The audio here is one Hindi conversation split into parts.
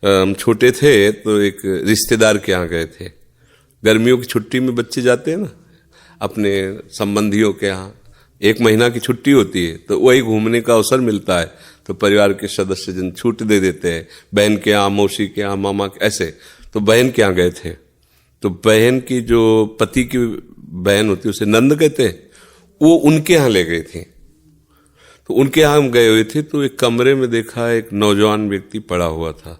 हम छोटे थे तो एक रिश्तेदार के यहाँ गए थे। गर्मियों की छुट्टी में बच्चे जाते हैं ना अपने संबंधियों के यहाँ, 1 महीना की छुट्टी होती है तो वही घूमने का अवसर मिलता है, तो परिवार के सदस्य जन छूट दे देते हैं, बहन के यहाँ, मौसी के यहाँ, मामा के, ऐसे। तो बहन के यहाँ गए थे, तो बहन की जो पति की बहन होती है उसे नंद कहते हैं, वो उनके यहाँ ले गई थी। तो उनके यहाँ हम गए हुए थे तो एक कमरे में देखा एक नौजवान व्यक्ति पड़ा हुआ था,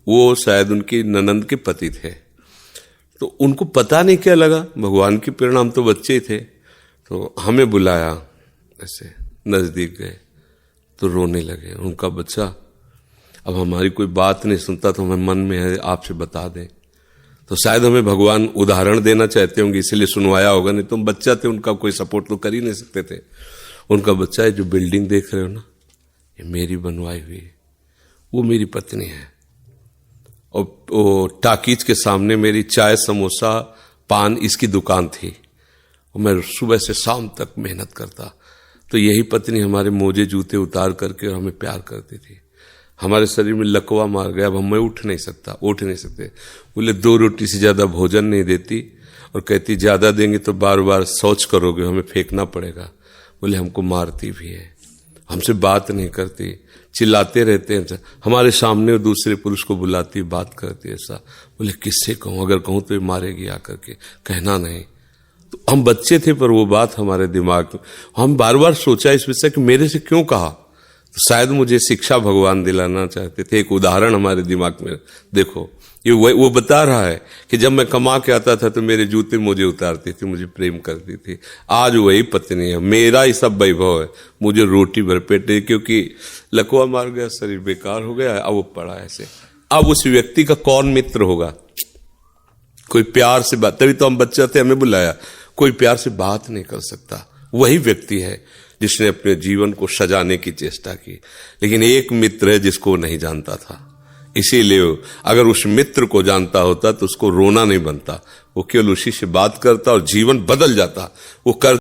वो शायद उनकी ननंद के पति थे। तो उनको पता नहीं क्या लगा, भगवान की प्रेरणा, हम तो बच्चे ही थे, तो हमें बुलाया, ऐसे नजदीक गए तो रोने लगे। उनका बच्चा अब हमारी कोई बात नहीं सुनता तो हमें मन में है आपसे बता दें, तो शायद हमें भगवान उदाहरण देना चाहते होंगे इसलिए सुनवाया होगा, नहीं तो हम बच्चा थे, उनका कोई सपोर्ट तो कर ही नहीं सकते थे। उनका बच्चा है, जो बिल्डिंग देख रहे हो ना, ये मेरी बनवाई हुई है, वो मेरी पत्नी है, और वो टाकीज के सामने मेरी चाय समोसा पान इसकी दुकान थी, और मैं सुबह से शाम तक मेहनत करता। तो यही पत्नी हमारे मोजे जूते उतार करके और हमें प्यार करती थी। हमारे शरीर में लकवा मार गया, अब मैं उठ नहीं सकते। बोले 2 रोटी से ज्यादा भोजन नहीं देती, और कहती ज्यादा देंगे तो बार बार शौच करोगे, हमें फेंकना पड़ेगा। बोले हमको मारती भी है, हमसे बात नहीं करती, चिल्लाते रहते हैं, हमारे सामने दूसरे पुरुष को बुलाती, बात करती ऐसा। बोले किससे कहूं, अगर कहूं तो ये मारेगी आकर के, कहना नहीं। तो हम बच्चे थे पर वो बात हमारे दिमाग में, हम बार बार सोचा इस विषय कि मेरे से क्यों कहा, तो शायद मुझे शिक्षा भगवान दिलाना चाहते थे, एक उदाहरण हमारे दिमाग में। देखो ये वो बता रहा है कि जब मैं कमा के आता था तो मेरे जूते मुझे उतारती थी, मुझे प्रेम करती थी। आज वही पत्नी है, मेरा ही सब वैभव है, मुझे रोटी भर पेट है, क्योंकि लकवा मार गया, शरीर बेकार हो गया, अब वो पड़ा ऐसे। अब उस व्यक्ति का कौन मित्र होगा, कोई प्यार से बात, तभी तो हम बच्चे थे, हमें बुलाया, कोई प्यार से बात नहीं कर सकता, वही व्यक्ति है जिसने अपने जीवन को सजाने की चेष्टा की। लेकिन एक मित्र है जिसको वो नहीं जानता था, इसीलिए अगर उस मित्र को जानता होता तो उसको रोना नहीं बनता, वो केवल उसी से बात करता और जीवन बदल जाता। वो कर